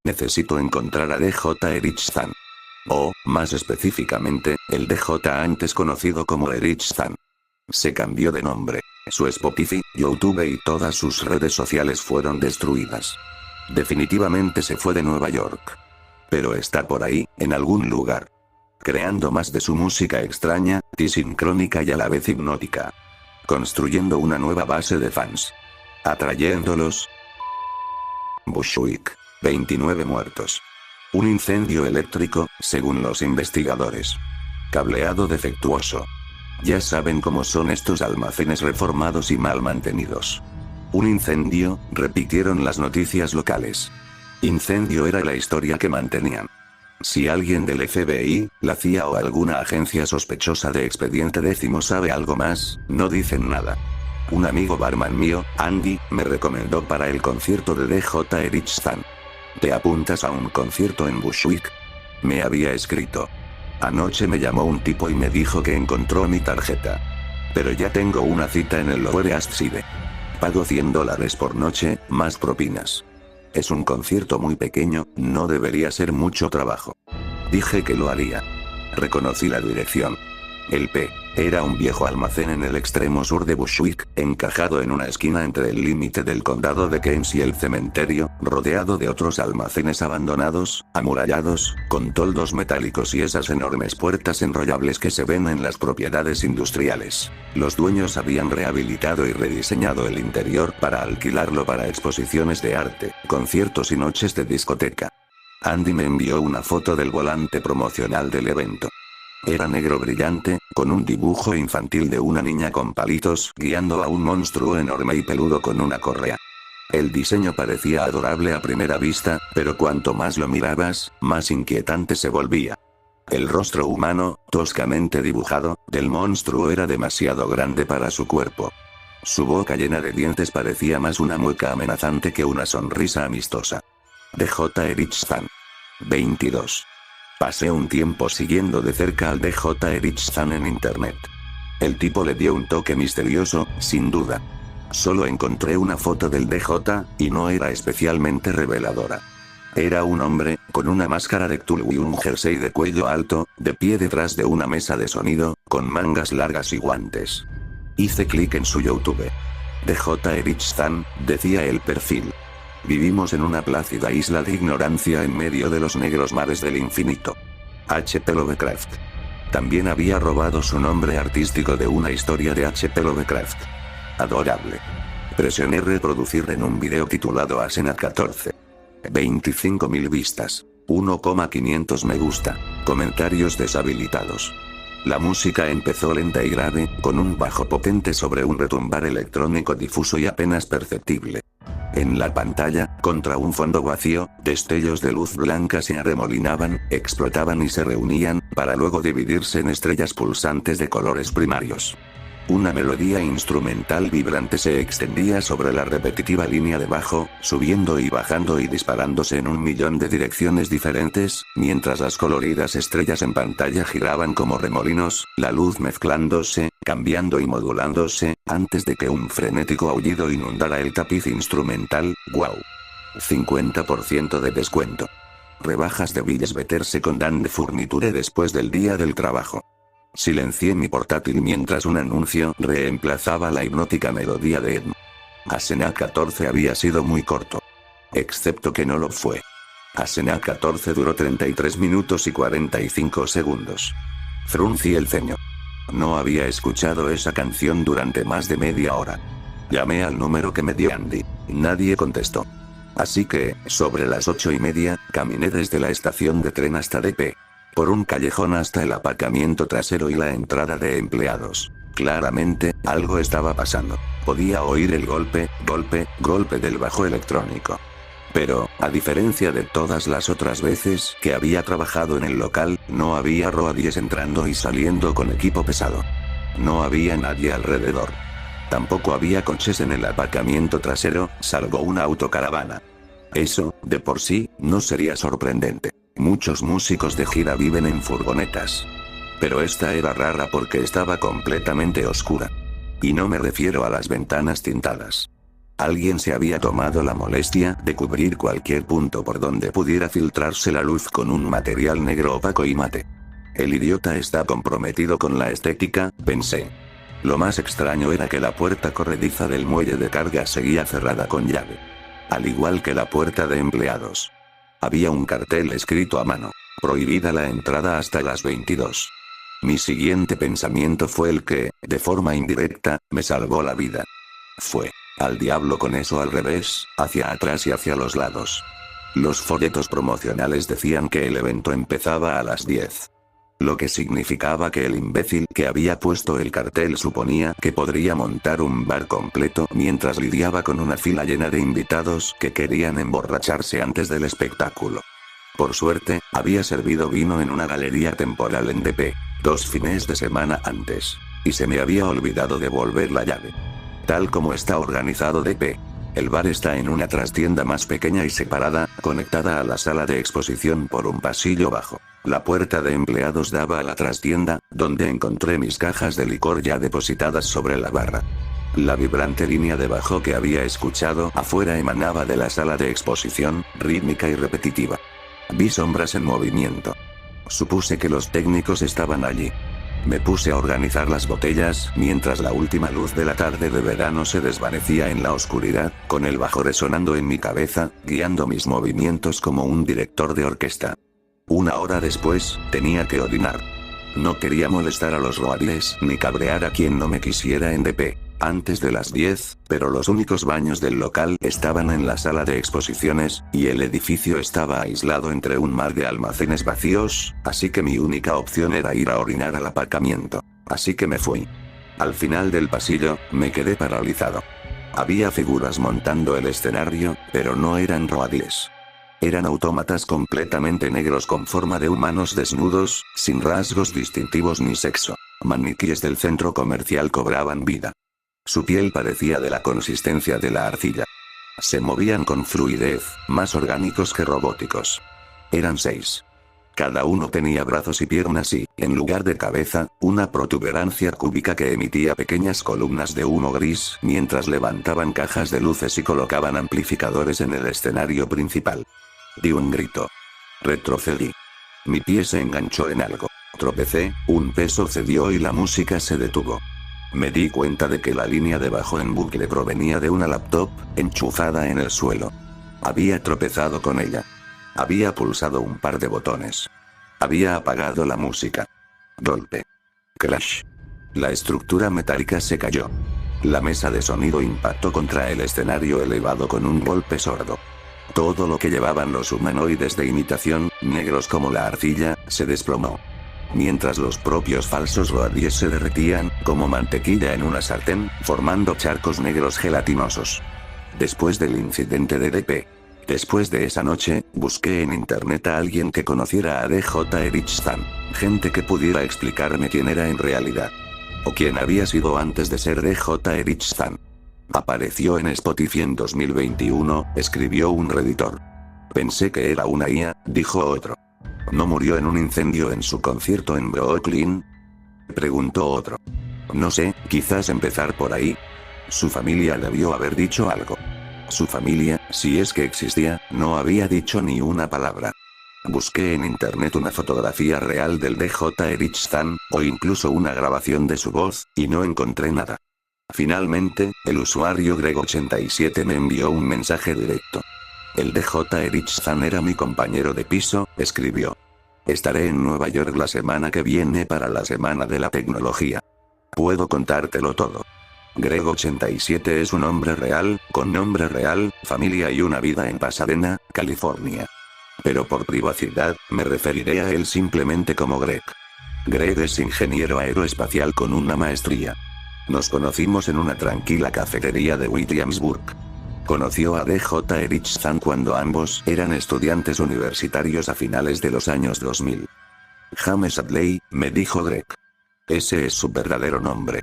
Necesito encontrar a DJ Erich-san. O, más específicamente, el DJ antes conocido como Erich-san. Se cambió de nombre. Su Spotify, YouTube y todas sus redes sociales fueron destruidas. Definitivamente se fue de Nueva York. Pero está por ahí, en algún lugar. Creando más de su música extraña, disincrónica y a la vez hipnótica. Construyendo una nueva base de fans. Atrayéndolos. Bushwick. 29 muertos. Un incendio eléctrico, según los investigadores. Cableado defectuoso. Ya saben cómo son estos almacenes reformados y mal mantenidos. Un incendio, repitieron las noticias locales. Incendio era la historia que mantenían. Si alguien del FBI, la CIA o alguna agencia sospechosa de Expediente Décimo sabe algo más, no dicen nada. Un amigo barman mío, Andy, me recomendó para el concierto de DJ Erich-san. ¿Te apuntas a un concierto en Bushwick? Me había escrito. Anoche me llamó un tipo y me dijo que encontró mi tarjeta. Pero ya tengo una cita en el Lower East Side. Pago $100 por noche, más propinas. Es un concierto muy pequeño, no debería ser mucho trabajo. Dije que lo haría. Reconocí la dirección. El P. Era un viejo almacén en el extremo sur de Bushwick, encajado en una esquina entre el límite del condado de Keynes y el cementerio, rodeado de otros almacenes abandonados, amurallados, con toldos metálicos y esas enormes puertas enrollables que se ven en las propiedades industriales. Los dueños habían rehabilitado y rediseñado el interior para alquilarlo para exposiciones de arte, conciertos y noches de discoteca. Andy me envió una foto del volante promocional del evento. Era negro brillante, con un dibujo infantil de una niña con palitos guiando a un monstruo enorme y peludo con una correa. El diseño parecía adorable a primera vista, pero cuanto más lo mirabas, más inquietante se volvía. El rostro humano, toscamente dibujado, del monstruo era demasiado grande para su cuerpo. Su boca llena de dientes parecía más una mueca amenazante que una sonrisa amistosa. DJ Erich-san. 22. Pasé un tiempo siguiendo de cerca al DJ Erich-san en internet. El tipo le dio un toque misterioso, sin duda. Solo encontré una foto del DJ, y no era especialmente reveladora. Era un hombre, con una máscara de Cthulhu y un jersey de cuello alto, de pie detrás de una mesa de sonido, con mangas largas y guantes. Hice clic en su YouTube. DJ Erich-san, decía el perfil. Vivimos en una plácida isla de ignorancia en medio de los negros mares del infinito. H.P. Lovecraft. También había robado su nombre artístico de una historia de H.P. Lovecraft. Adorable. Presioné reproducir en un video titulado Asena 14. 25.000 vistas. 1,500 me gusta. Comentarios deshabilitados. La música empezó lenta y grave, con un bajo potente sobre un retumbar electrónico difuso y apenas perceptible. En la pantalla, contra un fondo vacío, destellos de luz blanca se arremolinaban, explotaban y se reunían, para luego dividirse en estrellas pulsantes de colores primarios. Una melodía instrumental vibrante se extendía sobre la repetitiva línea de bajo, subiendo y bajando y disparándose en 1.000.000 de direcciones diferentes, mientras las coloridas estrellas en pantalla giraban como remolinos, la luz mezclándose, cambiando y modulándose, antes de que un frenético aullido inundara el tapiz instrumental. ¡Wow! 50% de descuento. Rebajas de Villes Veterse con Dan de Furniture después del día del trabajo. Silencié mi portátil mientras un anuncio reemplazaba la hipnótica melodía de Edm. Asena 14 había sido muy corto. Excepto que no lo fue. Asena 14 duró 33 minutos y 45 segundos. Fruncí el ceño. No había escuchado esa canción durante más de media hora. Llamé al número que me dio Andy. Nadie contestó. Así que, sobre las 8:30, caminé desde la estación de tren hasta DP. Por un callejón hasta el aparcamiento trasero y la entrada de empleados. Claramente, algo estaba pasando. Podía oír el golpe, golpe del bajo electrónico. Pero, a diferencia de todas las otras veces que había trabajado en el local, no había roadies entrando y saliendo con equipo pesado. No había nadie alrededor. Tampoco había coches en el aparcamiento trasero, salvo una autocaravana. Eso, de por sí, no sería sorprendente. Muchos músicos de gira viven en furgonetas. Pero esta era rara porque estaba completamente oscura. Y no me refiero a las ventanas tintadas. Alguien se había tomado la molestia de cubrir cualquier punto por donde pudiera filtrarse la luz con un material negro opaco y mate. El idiota está comprometido con la estética, pensé. Lo más extraño era que la puerta corrediza del muelle de carga seguía cerrada con llave. Al igual que la puerta de empleados. Había un cartel escrito a mano. Prohibida la entrada hasta las 22. Mi siguiente pensamiento fue el que, de forma indirecta, me salvó la vida. Fue. Al diablo con eso al revés, hacia atrás y hacia los lados. Los folletos promocionales decían que el evento empezaba a las 10. Lo que significaba que el imbécil que había puesto el cartel suponía que podría montar un bar completo mientras lidiaba con una fila llena de invitados que querían emborracharse antes del espectáculo. Por suerte, había servido vino en una galería temporal en DP, 2 fines de semana antes. Y se me había olvidado devolver la llave. Tal como está organizado DP. El bar está en una trastienda más pequeña y separada, conectada a la sala de exposición por un pasillo bajo. La puerta de empleados daba a la trastienda, donde encontré mis cajas de licor ya depositadas sobre la barra. La vibrante línea de bajo que había escuchado afuera emanaba de la sala de exposición, rítmica y repetitiva. Vi sombras en movimiento. Supuse que los técnicos estaban allí. Me puse a organizar las botellas mientras la última luz de la tarde de verano se desvanecía en la oscuridad, con el bajo resonando en mi cabeza, guiando mis movimientos como un director de orquesta. 1 hora después, tenía que orinar. No quería molestar a los roadies ni cabrear a quien no me quisiera en DP. Antes de las 10, pero los únicos baños del local estaban en la sala de exposiciones, y el edificio estaba aislado entre un mar de almacenes vacíos, así que mi única opción era ir a orinar al aparcamiento. Así que me fui. Al final del pasillo, me quedé paralizado. Había figuras montando el escenario, pero no eran roadies. Eran autómatas completamente negros con forma de humanos desnudos, sin rasgos distintivos ni sexo. Maniquíes del centro comercial cobraban vida. Su piel parecía de la consistencia de la arcilla. Se movían con fluidez, más orgánicos que robóticos. Eran 6. Cada uno tenía brazos y piernas y, en lugar de cabeza, una protuberancia cúbica que emitía pequeñas columnas de humo gris mientras levantaban cajas de luces y colocaban amplificadores en el escenario principal. Di un grito. Retrocedí. Mi pie se enganchó en algo. Tropecé, un peso cedió y la música se detuvo. Me di cuenta de que la línea de bajo en bucle provenía de una laptop, enchufada en el suelo. Había tropezado con ella. Había pulsado un par de botones. Había apagado la música. Golpe. Crash. La estructura metálica se cayó. La mesa de sonido impactó contra el escenario elevado con un golpe sordo. Todo lo que llevaban los humanoides de imitación, negros como la arcilla, se desplomó. Mientras los propios falsos roadies se derretían, como mantequilla en una sartén, formando charcos negros gelatinosos. Después del incidente de DP. Después de esa noche, busqué en internet a alguien que conociera a DJ Erichzan. Gente que pudiera explicarme quién era en realidad. O quién había sido antes de ser DJ Erichzan. Apareció en Spotify en 2021, escribió un redditor. Pensé que era una IA, dijo otro. ¿No murió en un incendio en su concierto en Brooklyn? Preguntó otro. No sé, quizás empezar por ahí. Su familia debió haber dicho algo. Su familia, si es que existía, no había dicho ni una palabra. Busqué en internet una fotografía real del DJ Erichzan, o incluso una grabación de su voz, y no encontré nada. Finalmente, el usuario Greg87 me envió un mensaje directo. El DJ Erichzan era mi compañero de piso, escribió. Estaré en Nueva York la semana que viene para la Semana de la Tecnología. Puedo contártelo todo. Greg87 es un hombre real, con nombre real, familia y una vida en Pasadena, California. Pero por privacidad, me referiré a él simplemente como Greg. Greg es ingeniero aeroespacial con una maestría. Nos conocimos en una tranquila cafetería de Williamsburg. Conoció a DJ Erichzan cuando ambos eran estudiantes universitarios a finales de los años 2000. James Adley, me dijo Greg. Ese es su verdadero nombre.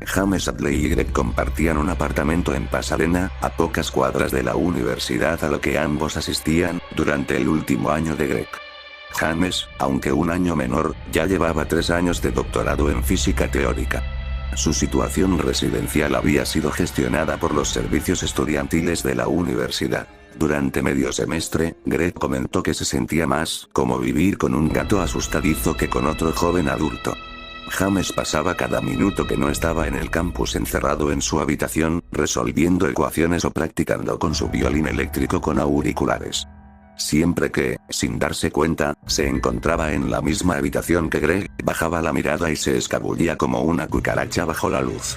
James Adley y Greg compartían un apartamento en Pasadena, a pocas cuadras de la universidad a la que ambos asistían, durante el último año de Greg. James, aunque un año menor, ya llevaba 3 años de doctorado en física teórica. Su situación residencial había sido gestionada por los servicios estudiantiles de la universidad. Durante medio semestre, Greg comentó que se sentía más como vivir con un gato asustadizo que con otro joven adulto. James pasaba cada minuto que no estaba en el campus encerrado en su habitación, resolviendo ecuaciones o practicando con su violín eléctrico con auriculares. Siempre que, sin darse cuenta, se encontraba en la misma habitación que Greg, bajaba la mirada y se escabullía como una cucaracha bajo la luz.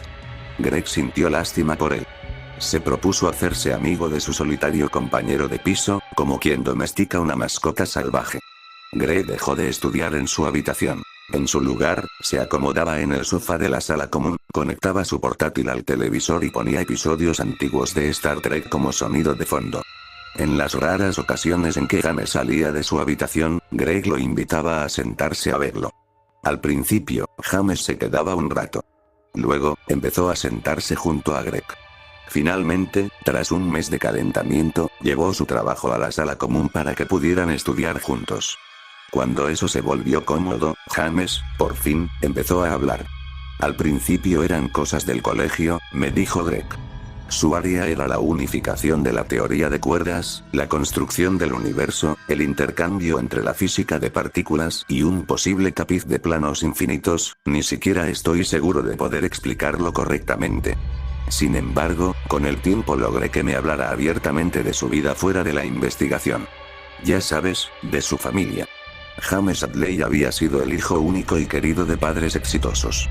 Greg sintió lástima por él. Se propuso hacerse amigo de su solitario compañero de piso, como quien domestica una mascota salvaje. Greg dejó de estudiar en su habitación. En su lugar, se acomodaba en el sofá de la sala común, conectaba su portátil al televisor y ponía episodios antiguos de Star Trek como sonido de fondo. En las raras ocasiones en que James salía de su habitación, Greg lo invitaba a sentarse a verlo. Al principio, James se quedaba un rato. Luego, empezó a sentarse junto a Greg. Finalmente, tras un mes de calentamiento, llevó su trabajo a la sala común para que pudieran estudiar juntos. Cuando eso se volvió cómodo, James, por fin, empezó a hablar. Al principio eran cosas del colegio, me dijo Greg. Su área era la unificación de la teoría de cuerdas, la construcción del universo, el intercambio entre la física de partículas y un posible tapiz de planos infinitos, ni siquiera estoy seguro de poder explicarlo correctamente. Sin embargo, con el tiempo logré que me hablara abiertamente de su vida fuera de la investigación. Ya sabes, de su familia. James Hadley había sido el hijo único y querido de padres exitosos.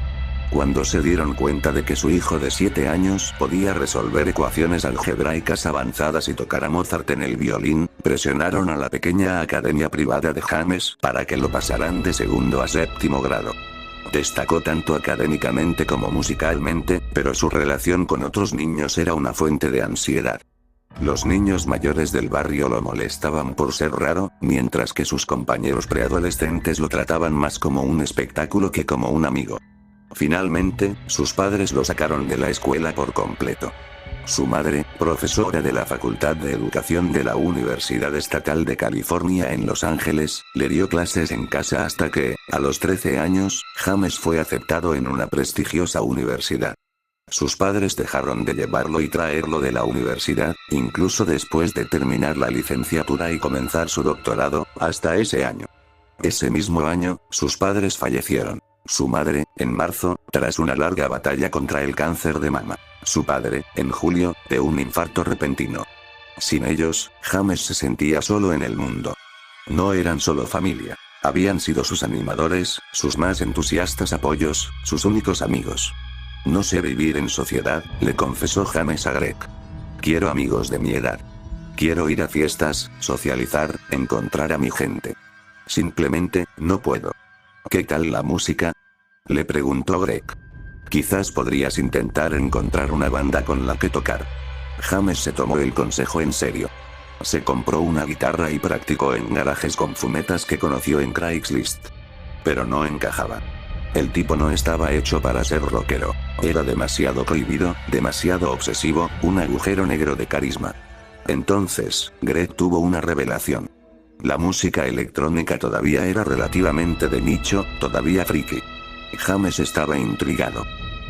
Cuando se dieron cuenta de que su hijo de 7 años podía resolver ecuaciones algebraicas avanzadas y tocar a Mozart en el violín, presionaron a la pequeña academia privada de James para que lo pasaran de segundo a séptimo grado. Destacó tanto académicamente como musicalmente, pero su relación con otros niños era una fuente de ansiedad. Los niños mayores del barrio lo molestaban por ser raro, mientras que sus compañeros preadolescentes lo trataban más como un espectáculo que como un amigo. Finalmente, sus padres lo sacaron de la escuela por completo. Su madre, profesora de la Facultad de Educación de la Universidad Estatal de California en Los Ángeles, le dio clases en casa hasta que, a los 13 años, James fue aceptado en una prestigiosa universidad. Sus padres dejaron de llevarlo y traerlo de la universidad, incluso después de terminar la licenciatura y comenzar su doctorado, hasta ese año. Ese mismo año, sus padres fallecieron. Su madre, en marzo, tras una larga batalla contra el cáncer de mama. Su padre, en julio, de un infarto repentino. Sin ellos, James se sentía solo en el mundo. No eran solo familia. Habían sido sus animadores, sus más entusiastas apoyos, sus únicos amigos. No sé vivir en sociedad, le confesó James a Greg. Quiero amigos de mi edad. Quiero ir a fiestas, socializar, encontrar a mi gente. Simplemente, no puedo. ¿Qué tal la música? Le preguntó Greg. Quizás podrías intentar encontrar una banda con la que tocar. James se tomó el consejo en serio. Se compró una guitarra y practicó en garajes con fumetas que conoció en Craigslist. Pero no encajaba. El tipo no estaba hecho para ser rockero. Era demasiado cohibido, demasiado obsesivo, un agujero negro de carisma. Entonces, Greg tuvo una revelación. La música electrónica todavía era relativamente de nicho, todavía friki. James estaba intrigado.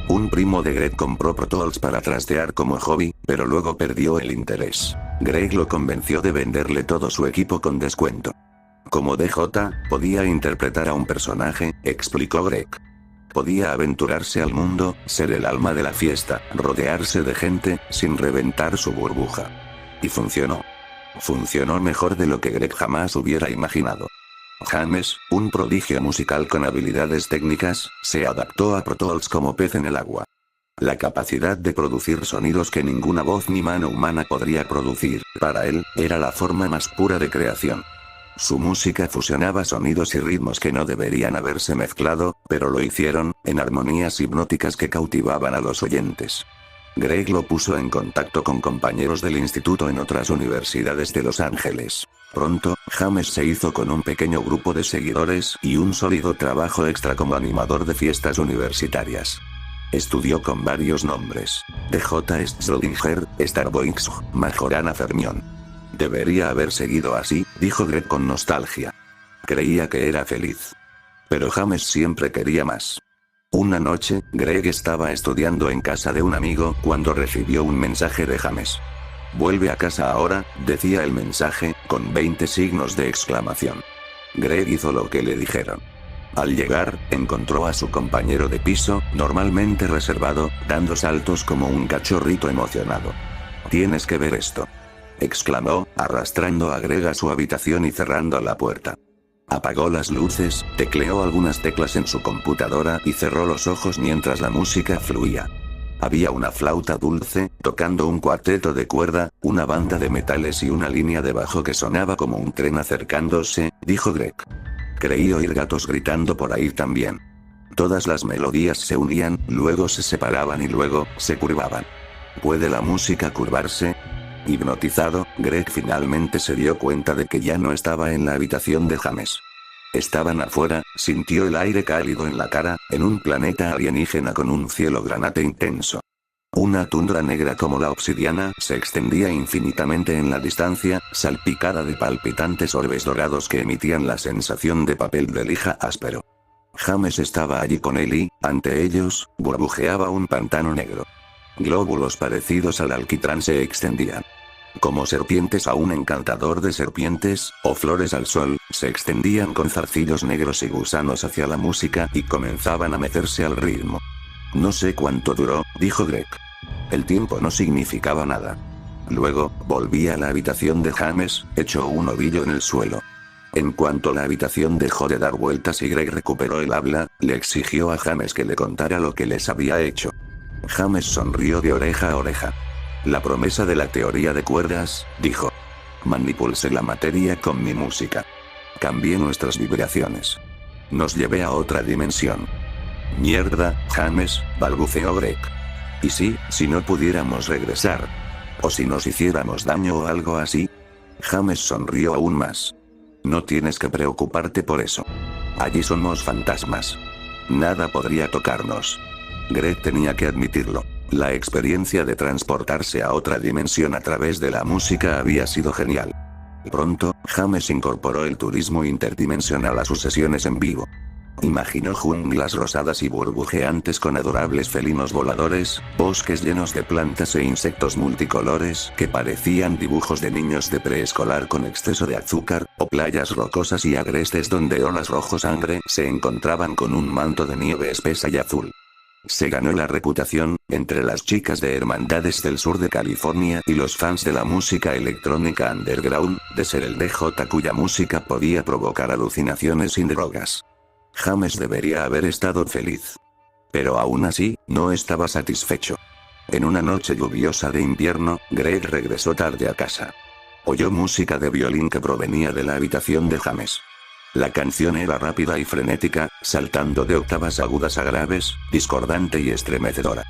Un primo de Greg compró Pro Tools para trastear como hobby, pero luego perdió el interés. Greg lo convenció de venderle todo su equipo con descuento. Como DJ, podía interpretar a un personaje, explicó Greg. Podía aventurarse al mundo, ser el alma de la fiesta, rodearse de gente, sin reventar su burbuja. Y funcionó. Funcionó mejor de lo que Greg jamás hubiera imaginado. James, un prodigio musical con habilidades técnicas, se adaptó a Pro Tools como pez en el agua. La capacidad de producir sonidos que ninguna voz ni mano humana podría producir, para él, era la forma más pura de creación. Su música fusionaba sonidos y ritmos que no deberían haberse mezclado, pero lo hicieron, en armonías hipnóticas que cautivaban a los oyentes. Greg lo puso en contacto con compañeros del instituto en otras universidades de Los Ángeles. Pronto, James se hizo con un pequeño grupo de seguidores y un sólido trabajo extra como animador de fiestas universitarias. Estudió con varios nombres. DJ Schrödinger, Starboix, Majorana Fermión. Debería haber seguido así, dijo Greg con nostalgia. Creía que era feliz. Pero James siempre quería más. Una noche, Greg estaba estudiando en casa de un amigo cuando recibió un mensaje de James. «Vuelve a casa ahora», decía el mensaje, con 20 signos de exclamación. Greg hizo lo que le dijeron. Al llegar, encontró a su compañero de piso, normalmente reservado, dando saltos como un cachorrito emocionado. «Tienes que ver esto», exclamó, arrastrando a Greg a su habitación y cerrando la puerta. Apagó las luces, tecleó algunas teclas en su computadora y cerró los ojos mientras la música fluía. Había una flauta dulce, tocando un cuarteto de cuerda, una banda de metales y una línea de bajo que sonaba como un tren acercándose, dijo Greg. Creí oír gatos gritando por ahí también. Todas las melodías se unían, luego se separaban y luego, se curvaban. ¿Puede la música curvarse? Hipnotizado, Greg finalmente se dio cuenta de que ya no estaba en la habitación de James. Estaban afuera, sintió el aire cálido en la cara, en un planeta alienígena con un cielo granate intenso. Una tundra negra como la obsidiana se extendía infinitamente en la distancia, salpicada de palpitantes orbes dorados que emitían la sensación de papel de lija áspero. James estaba allí con él y, ante ellos, burbujeaba un pantano negro. Glóbulos parecidos al alquitrán se extendían. Como serpientes a un encantador de serpientes, o flores al sol, se extendían con zarcillos negros y gusanos hacia la música y comenzaban a mecerse al ritmo. No sé cuánto duró, dijo Greg. El tiempo no significaba nada. Luego, volví a la habitación de James, echó un ovillo en el suelo. En cuanto la habitación dejó de dar vueltas y Greg recuperó el habla, le exigió a James que le contara lo que les había hecho. James sonrió de oreja a oreja. La promesa de la teoría de cuerdas, dijo. Manipulé la materia con mi música. Cambié nuestras vibraciones. Nos llevé a otra dimensión. Mierda, James, balbuceó Greg. ¿Y si no pudiéramos regresar? ¿O si nos hiciéramos daño o algo así? James sonrió aún más. No tienes que preocuparte por eso. Allí somos fantasmas. Nada podría tocarnos. Greg tenía que admitirlo. La experiencia de transportarse a otra dimensión a través de la música había sido genial. Pronto, James incorporó el turismo interdimensional a sus sesiones en vivo. Imaginó junglas rosadas y burbujeantes con adorables felinos voladores, bosques llenos de plantas e insectos multicolores que parecían dibujos de niños de preescolar con exceso de azúcar, o playas rocosas y agrestes donde olas rojo sangre se encontraban con un manto de nieve espesa y azul. Se ganó la reputación, entre las chicas de hermandades del sur de California y los fans de la música electrónica underground, de ser el DJ cuya música podía provocar alucinaciones sin drogas. James debería haber estado feliz. Pero aún así, no estaba satisfecho. En una noche lluviosa de invierno, Greg regresó tarde a casa. Oyó música de violín que provenía de la habitación de James. La canción era rápida y frenética, saltando de octavas agudas a graves, discordante y estremecedora.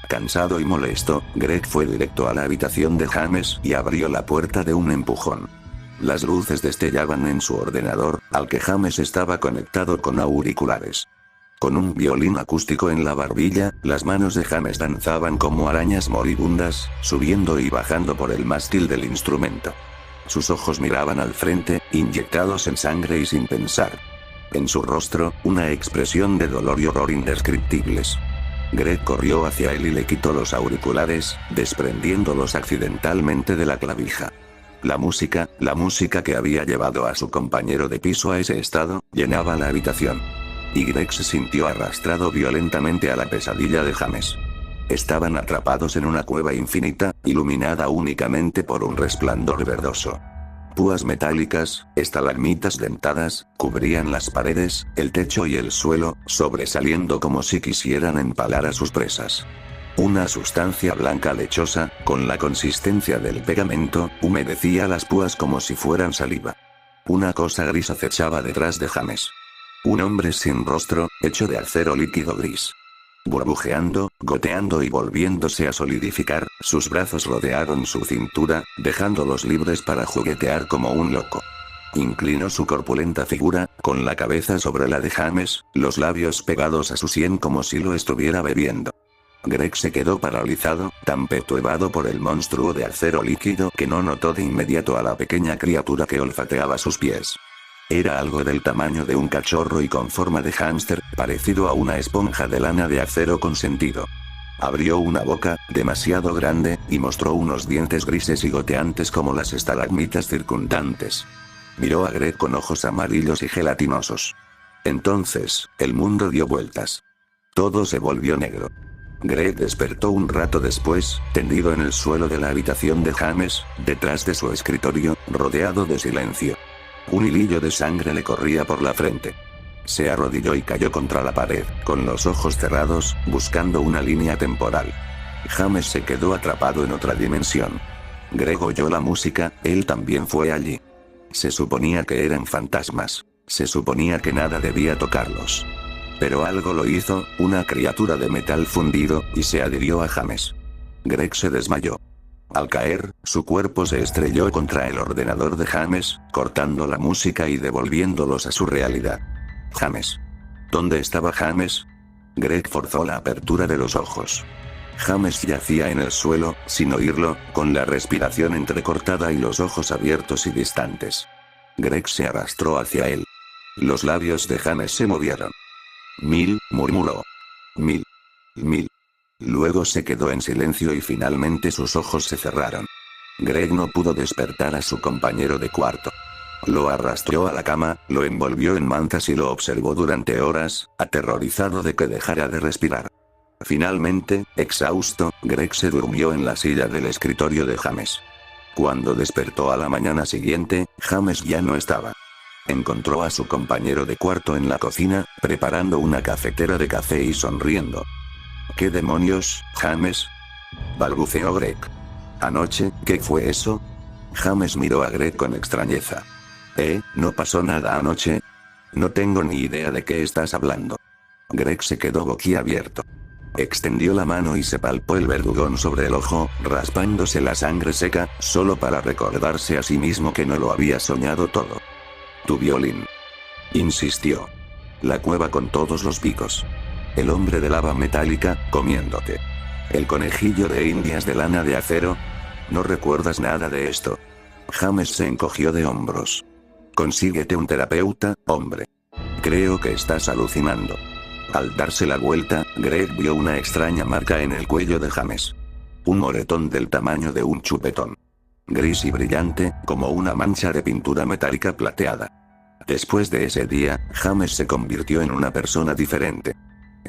Cansado y molesto, Greg fue directo a la habitación de James y abrió la puerta de un empujón. Las luces destellaban en su ordenador, al que James estaba conectado con auriculares. Con un violín acústico en la barbilla, las manos de James danzaban como arañas moribundas, subiendo y bajando por el mástil del instrumento. Sus ojos miraban al frente, inyectados en sangre y sin pensar. En su rostro, una expresión de dolor y horror indescriptibles. Greg corrió hacia él y le quitó los auriculares, desprendiéndolos accidentalmente de la clavija. La música que había llevado a su compañero de piso a ese estado, llenaba la habitación. Y Greg se sintió arrastrado violentamente a la pesadilla de James. Estaban atrapados en una cueva infinita, iluminada únicamente por un resplandor verdoso. Púas metálicas, estalagmitas dentadas, cubrían las paredes, el techo y el suelo, sobresaliendo como si quisieran empalar a sus presas. Una sustancia blanca lechosa, con la consistencia del pegamento, humedecía las púas como si fueran saliva. Una cosa gris acechaba detrás de James. Un hombre sin rostro, hecho de acero líquido gris. Burbujeando, goteando y volviéndose a solidificar, sus brazos rodearon su cintura, dejándolos libres para juguetear como un loco. Inclinó su corpulenta figura, con la cabeza sobre la de James, los labios pegados a su sien como si lo estuviera bebiendo. Greg se quedó paralizado, tan perturbado por el monstruo de acero líquido que no notó de inmediato a la pequeña criatura que olfateaba sus pies. Era algo del tamaño de un cachorro y con forma de hámster, parecido a una esponja de lana de acero con sentido. Abrió una boca, demasiado grande, y mostró unos dientes grises y goteantes como las estalagmitas circundantes. Miró a Greg con ojos amarillos y gelatinosos. Entonces, el mundo dio vueltas. Todo se volvió negro. Greg despertó un rato después, tendido en el suelo de la habitación de James, detrás de su escritorio, rodeado de silencio. Un hilillo de sangre le corría por la frente. Se arrodilló y cayó contra la pared, con los ojos cerrados, buscando una línea temporal. James se quedó atrapado en otra dimensión. Greg oyó la música, él también fue allí. Se suponía que eran fantasmas. Se suponía que nada debía tocarlos. Pero algo lo hizo, una criatura de metal fundido, y se adhirió a James. Greg se desmayó. Al caer, su cuerpo se estrelló contra el ordenador de James, cortando la música y devolviéndolos a su realidad. James. ¿Dónde estaba James? Greg forzó la apertura de los ojos. James yacía en el suelo, sin oírlo, con la respiración entrecortada y los ojos abiertos y distantes. Greg se arrastró hacia él. Los labios de James se movieron. Murmuró. Mil. Luego se quedó en silencio y finalmente sus ojos se cerraron. Greg no pudo despertar a su compañero de cuarto. Lo arrastró a la cama, lo envolvió en mantas y lo observó durante horas, aterrorizado de que dejara de respirar. Finalmente, exhausto, Greg se durmió en la silla del escritorio de James. Cuando despertó a la mañana siguiente, James ya no estaba. Encontró a su compañero de cuarto en la cocina, preparando una cafetera de café y sonriendo. ¿Qué demonios, James? Balbuceó Greg. Anoche, ¿qué fue eso? James miró a Greg con extrañeza. ¿No pasó nada anoche? No tengo ni idea de qué estás hablando. Greg se quedó boquiabierto. Extendió la mano y se palpó el verrugón sobre el ojo, raspándose la sangre seca, solo para recordarse a sí mismo que no lo había soñado todo. Tu violín. Insistió. La cueva con todos los picos. El hombre de lava metálica, comiéndote. El conejillo de indias de lana de acero. No recuerdas nada de esto. James se encogió de hombros. Consíguete un terapeuta, hombre. Creo que estás alucinando. Al darse la vuelta, Greg vio una extraña marca en el cuello de James. Un moretón del tamaño de un chupetón. Gris y brillante, como una mancha de pintura metálica plateada. Después de ese día, James se convirtió en una persona diferente.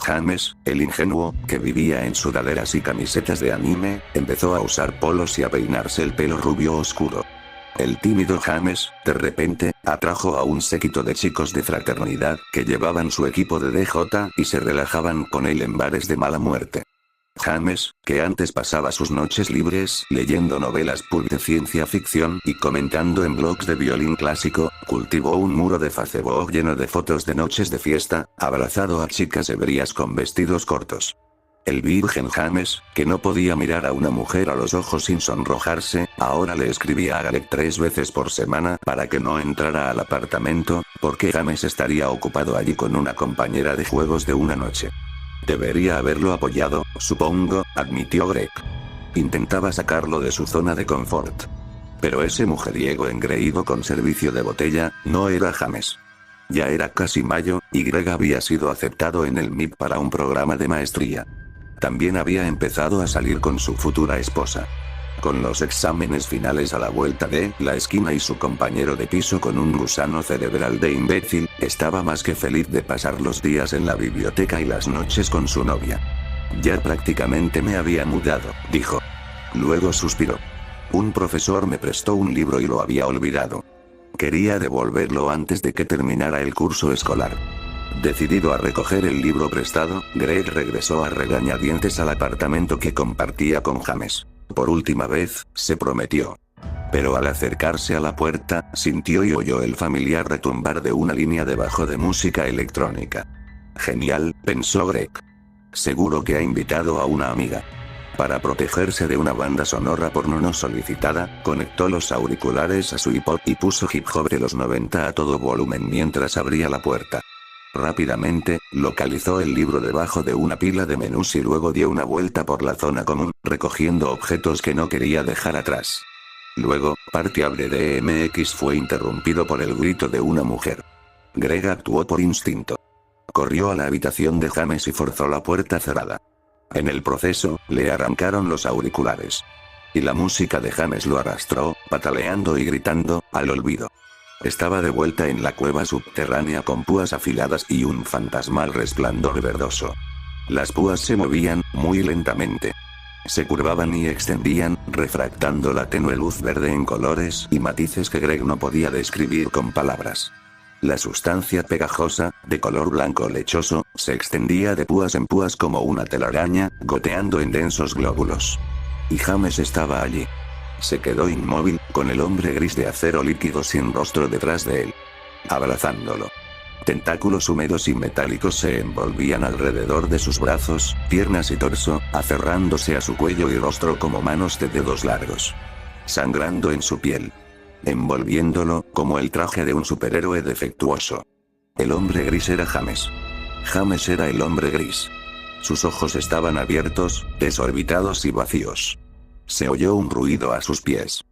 James, el ingenuo, que vivía en sudaderas y camisetas de anime, empezó a usar polos y a peinarse el pelo rubio oscuro. El tímido James, de repente, atrajo a un séquito de chicos de fraternidad que llevaban su equipo de DJ y se relajaban con él en bares de mala muerte. James, que antes pasaba sus noches libres leyendo novelas pulp de ciencia ficción y comentando en blogs de violín clásico, cultivó un muro de Facebook lleno de fotos de noches de fiesta, abrazado a chicas ebrias con vestidos cortos. El virgen James, que no podía mirar a una mujer a los ojos sin sonrojarse, ahora le escribía a Greg 3 veces por semana para que no entrara al apartamento, porque James estaría ocupado allí con una compañera de juegos de una noche. Debería haberlo apoyado, supongo, admitió Greg. Intentaba sacarlo de su zona de confort. Pero ese mujeriego engreído con servicio de botella, no era James. Ya era casi mayo, y Greg había sido aceptado en el MIT para un programa de maestría. También había empezado a salir con su futura esposa. Con los exámenes finales a la vuelta de la esquina y su compañero de piso con un gusano cerebral de imbécil, estaba más que feliz de pasar los días en la biblioteca y las noches con su novia. Ya prácticamente me había mudado, dijo. Luego suspiró. Un profesor me prestó un libro y lo había olvidado. Quería devolverlo antes de que terminara el curso escolar. Decidido a recoger el libro prestado, Greg regresó a regañadientes al apartamento que compartía con James. Por última vez, se prometió. Pero al acercarse a la puerta, sintió y oyó el familiar retumbar de una línea de bajo de música electrónica. Genial, pensó Greg. Seguro que ha invitado a una amiga. Para protegerse de una banda sonora porno no solicitada, conectó los auriculares a su iPod y puso hip hop de los 90 a todo volumen mientras abría la puerta. Rápidamente, localizó el libro debajo de una pila de menús y luego dio una vuelta por la zona común, recogiendo objetos que no quería dejar atrás. Luego, Partiable DMX fue interrumpido por el grito de una mujer. Greg actuó por instinto. Corrió a la habitación de James y forzó la puerta cerrada. En el proceso, le arrancaron los auriculares. Y la música de James lo arrastró, pataleando y gritando, al olvido. Estaba de vuelta en la cueva subterránea con púas afiladas y un fantasmal resplandor verdoso. Las púas se movían, muy lentamente. Se curvaban y extendían, refractando la tenue luz verde en colores y matices que Greg no podía describir con palabras. La sustancia pegajosa, de color blanco lechoso, se extendía de púas en púas como una telaraña, goteando en densos glóbulos. Y James estaba allí. Se quedó inmóvil, con el hombre gris de acero líquido sin rostro detrás de él. Abrazándolo. Tentáculos húmedos y metálicos se envolvían alrededor de sus brazos, piernas y torso, aferrándose a su cuello y rostro como manos de dedos largos. Sangrando en su piel. Envolviéndolo, como el traje de un superhéroe defectuoso. El hombre gris era James. James era el hombre gris. Sus ojos estaban abiertos, desorbitados y vacíos. Se oyó un ruido a sus pies.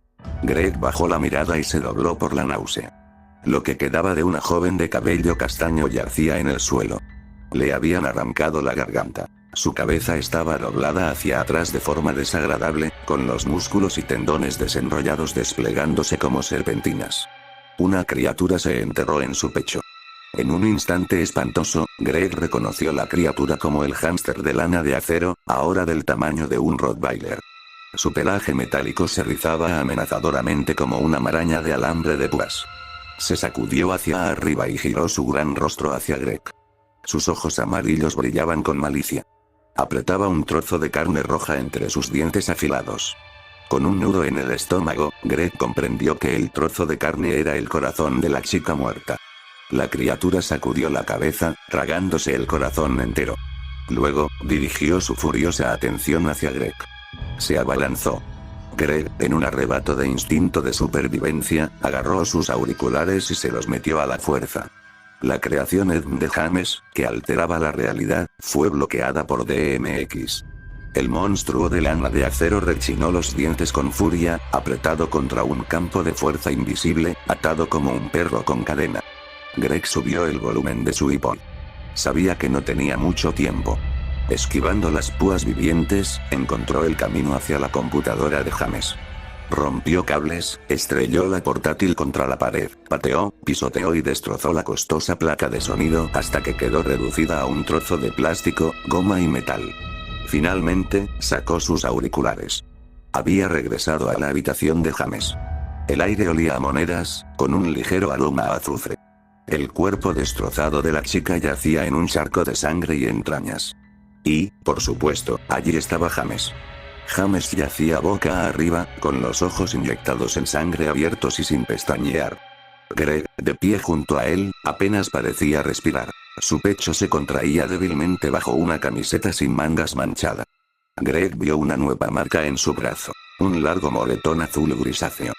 Greg bajó la mirada y se dobló por la náusea. Lo que quedaba de una joven de cabello castaño yacía en el suelo. Le habían arrancado la garganta. Su cabeza estaba doblada hacia atrás de forma desagradable, con los músculos y tendones desenrollados desplegándose como serpentinas. Una criatura se enterró en su pecho. En un instante espantoso, Greg reconoció la criatura como el hámster de lana de acero, ahora del tamaño de un rottweiler. Su pelaje metálico se rizaba amenazadoramente como una maraña de alambre de púas. Se sacudió hacia arriba y giró su gran rostro hacia Greg. Sus ojos amarillos brillaban con malicia. Apretaba un trozo de carne roja entre sus dientes afilados. Con un nudo en el estómago, Greg comprendió que el trozo de carne era el corazón de la chica muerta. La criatura sacudió la cabeza, tragándose el corazón entero. Luego, dirigió su furiosa atención hacia Greg. Se abalanzó. Greg, en un arrebato de instinto de supervivencia, agarró sus auriculares y se los metió a la fuerza. La creación de James, que alteraba la realidad, fue bloqueada por DMX. El monstruo de lana de acero rechinó los dientes con furia, apretado contra un campo de fuerza invisible, atado como un perro con cadena. Greg subió el volumen de su iPod. Sabía que no tenía mucho tiempo. Esquivando las púas vivientes, encontró el camino hacia la computadora de James. Rompió cables, estrelló la portátil contra la pared, pateó, pisoteó y destrozó la costosa placa de sonido hasta que quedó reducida a un trozo de plástico, goma y metal. Finalmente, sacó sus auriculares. Había regresado a la habitación de James. El aire olía a monedas, con un ligero aroma a azufre. El cuerpo destrozado de la chica yacía en un charco de sangre y entrañas. Y, por supuesto, allí estaba James. James yacía boca arriba, con los ojos inyectados en sangre abiertos y sin pestañear. Greg, de pie junto a él, apenas parecía respirar. Su pecho se contraía débilmente bajo una camiseta sin mangas manchada. Greg vio una nueva marca en su brazo. Un largo moretón azul grisáceo.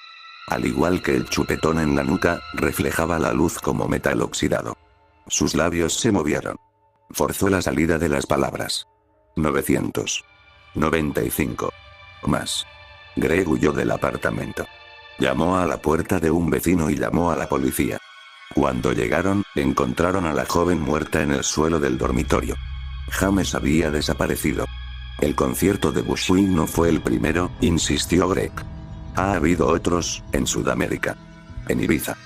Al igual que el chupetón en la nuca, reflejaba la luz como metal oxidado. Sus labios se movieron. Forzó la salida de las palabras. 995. Más. Greg huyó del apartamento. Llamó a la puerta de un vecino y llamó a la policía. Cuando llegaron, encontraron a la joven muerta en el suelo del dormitorio. James había desaparecido. El concierto de Bushwick no fue el primero, insistió Greg. Ha habido otros, en Sudamérica. En Ibiza.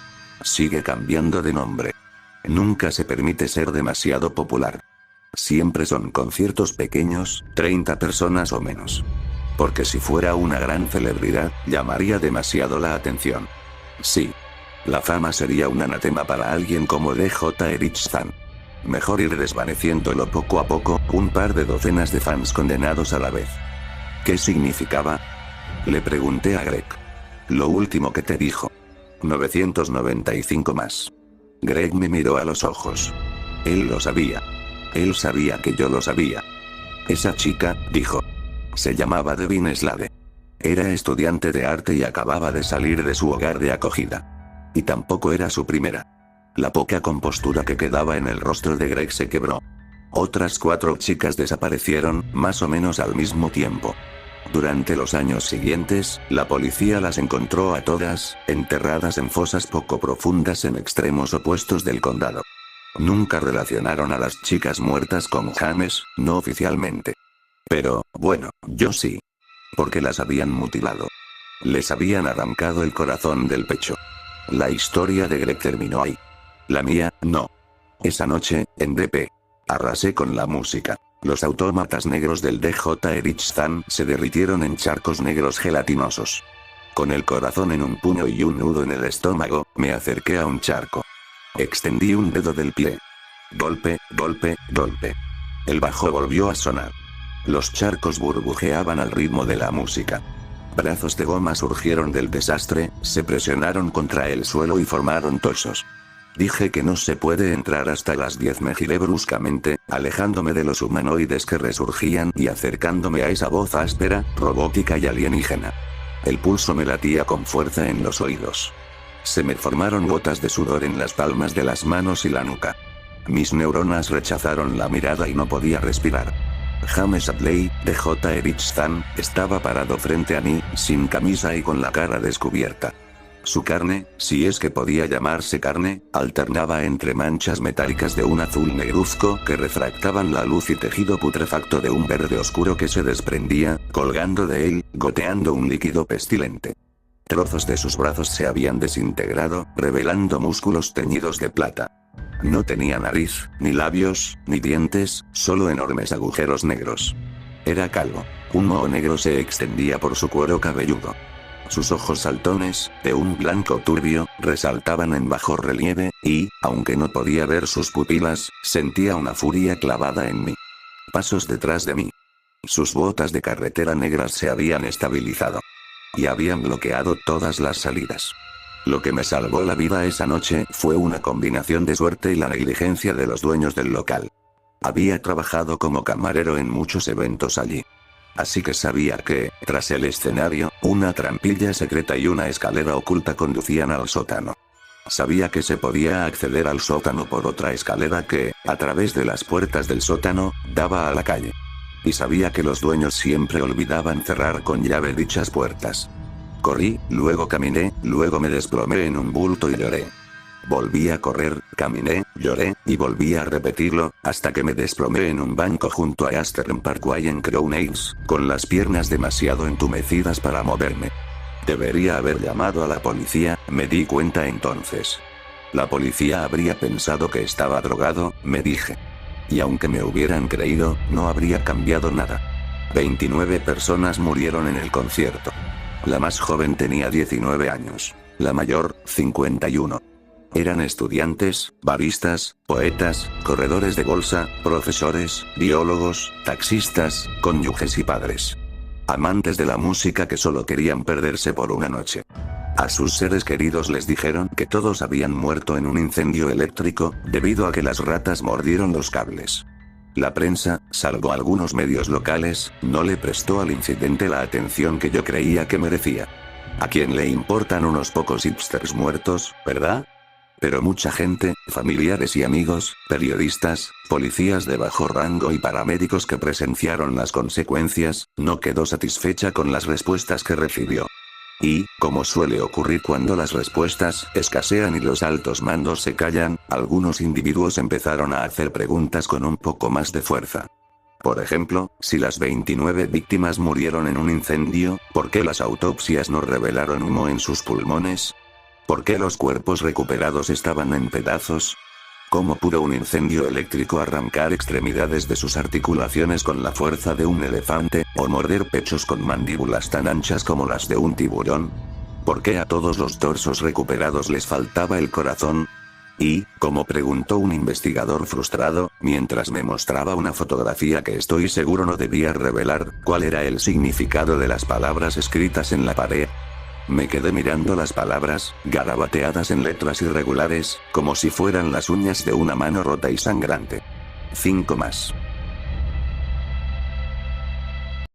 Sigue cambiando de nombre. Nunca se permite ser demasiado popular. Siempre son conciertos pequeños, 30 personas o menos. Porque si fuera una gran celebridad, llamaría demasiado la atención. Sí. La fama sería un anatema para alguien como DJ Erich Zahn. Mejor ir desvaneciéndolo poco a poco, un par de docenas de fans condenados a la vez. ¿Qué significaba? Le pregunté a Greg. Lo último que te dijo. 995 más. Greg me miró a los ojos. Él lo sabía. Él sabía que yo lo sabía. Esa chica, dijo. Se llamaba Devin Slade. Era estudiante de arte y acababa de salir de su hogar de acogida. Y tampoco era su primera. La poca compostura que quedaba en el rostro de Greg se quebró. Otras 4 chicas desaparecieron, más o menos al mismo tiempo. Durante los años siguientes, la policía las encontró a todas, enterradas en fosas poco profundas en extremos opuestos del condado. Nunca relacionaron a las chicas muertas con James, no oficialmente. Pero, bueno, yo sí. Porque las habían mutilado. Les habían arrancado el corazón del pecho. La historia de Greg terminó ahí. La mía, no. Esa noche, en DP. Arrasé con la música. Los autómatas negros del DJ Erichstan se derritieron en charcos negros gelatinosos. Con el corazón en un puño y un nudo en el estómago, me acerqué a un charco. Extendí un dedo del pie. Golpe, golpe, golpe. El bajo volvió a sonar. Los charcos burbujeaban al ritmo de la música. Brazos de goma surgieron del desastre, se presionaron contra el suelo y formaron tosos. Dije que no se puede entrar hasta las 10. Me giré bruscamente, alejándome de los humanoides que resurgían y acercándome a esa voz áspera, robótica y alienígena. El pulso me latía con fuerza en los oídos. Se me formaron gotas de sudor en las palmas de las manos y la nuca. Mis neuronas rechazaron la mirada y no podía respirar. James Hadley, DJ Erichstan, estaba parado frente a mí, sin camisa y con la cara descubierta. Su carne, si es que podía llamarse carne, alternaba entre manchas metálicas de un azul negruzco que refractaban la luz y tejido putrefacto de un verde oscuro que se desprendía, colgando de él, goteando un líquido pestilente. Trozos de sus brazos se habían desintegrado, revelando músculos teñidos de plata. No tenía nariz, ni labios, ni dientes, solo enormes agujeros negros. Era calvo. Un moho negro se extendía por su cuero cabelludo. Sus ojos saltones, de un blanco turbio, resaltaban en bajo relieve, y, aunque no podía ver sus pupilas, sentía una furia clavada en mí. Pasos detrás de mí. Sus botas de carretera negras se habían estabilizado. Y habían bloqueado todas las salidas. Lo que me salvó la vida esa noche fue una combinación de suerte y la negligencia de los dueños del local. Había trabajado como camarero en muchos eventos allí. Así que sabía que, tras el escenario, una trampilla secreta y una escalera oculta conducían al sótano. Sabía que se podía acceder al sótano por otra escalera que, a través de las puertas del sótano, daba a la calle. Y sabía que los dueños siempre olvidaban cerrar con llave dichas puertas. Corrí, luego caminé, luego me desplomé en un bulto y lloré. Volví a correr, caminé, lloré, y volví a repetirlo, hasta que me desplomé en un banco junto a Aston Parkway en Crown Heights, con las piernas demasiado entumecidas para moverme. Debería haber llamado a la policía, me di cuenta entonces. La policía habría pensado que estaba drogado, me dije. Y aunque me hubieran creído, no habría cambiado nada. 29 personas murieron en el concierto. La más joven tenía 19 años. La mayor, 51. Eran estudiantes, baristas, poetas, corredores de bolsa, profesores, biólogos, taxistas, cónyuges y padres. Amantes de la música que solo querían perderse por una noche. A sus seres queridos les dijeron que todos habían muerto en un incendio eléctrico, debido a que las ratas mordieron los cables. La prensa, salvo algunos medios locales, no le prestó al incidente la atención que yo creía que merecía. ¿A quién le importan unos pocos hipsters muertos, verdad? Pero mucha gente, familiares y amigos, periodistas, policías de bajo rango y paramédicos que presenciaron las consecuencias, no quedó satisfecha con las respuestas que recibió. Y, como suele ocurrir cuando las respuestas escasean y los altos mandos se callan, algunos individuos empezaron a hacer preguntas con un poco más de fuerza. Por ejemplo, si las 29 víctimas murieron en un incendio, ¿por qué las autopsias no revelaron humo en sus pulmones? ¿Por qué los cuerpos recuperados estaban en pedazos? ¿Cómo pudo un incendio eléctrico arrancar extremidades de sus articulaciones con la fuerza de un elefante, o morder pechos con mandíbulas tan anchas como las de un tiburón? ¿Por qué a todos los torsos recuperados les faltaba el corazón? Y, como preguntó un investigador frustrado, mientras me mostraba una fotografía que estoy seguro no debía revelar, ¿cuál era el significado de las palabras escritas en la pared? Me quedé mirando las palabras, garabateadas en letras irregulares, como si fueran las uñas de una mano rota y sangrante. 5 más.